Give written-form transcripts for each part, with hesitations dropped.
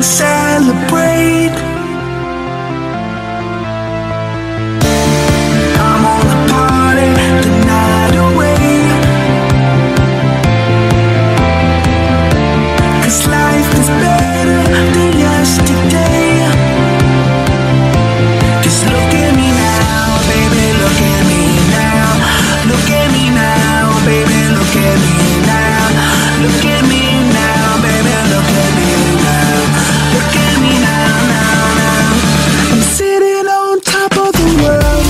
and celebrate. I'm on the party the night away, 'cause life is better than yesterday. 'Cause look at me now, baby, look at me now. Look at me now, baby, look at me now. Look at me now, baby, look at me now. Look at me now, now, now. I'm sitting on top of the world.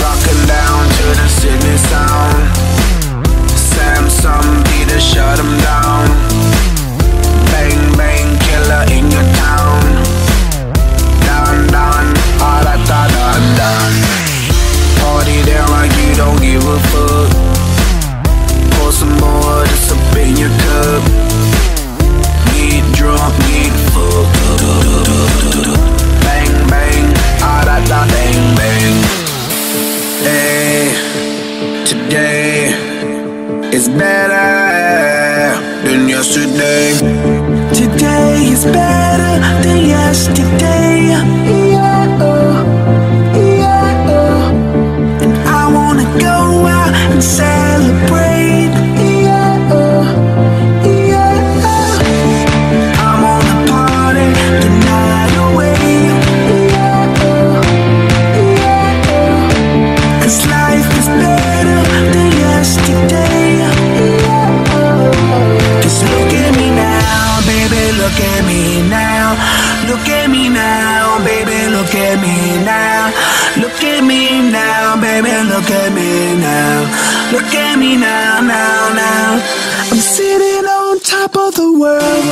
Rocking down to the Sydney sound. Samsung Peter, shut 'em down. Bang, bang, killer in your town. Done, done, all that, done, done. Party there like you don't give a fuck. Pour some more, just up in your cup. Get drunk, get fucked. Bang, bang, all that, bang, bang. Hey, today is better than yesterday. Today is better than yesterday. Yeah, yeah. And I wanna go out and celebrate. Yeah, yeah. I'm on the party the night away. Yeah, yeah. 'Cause life is better than yesterday. Just look at me now, baby, look at me now. Look at me now, baby, look at me now. Look at me now, baby, look at me now. Look at me now, now, now. I'm sitting on top of the world.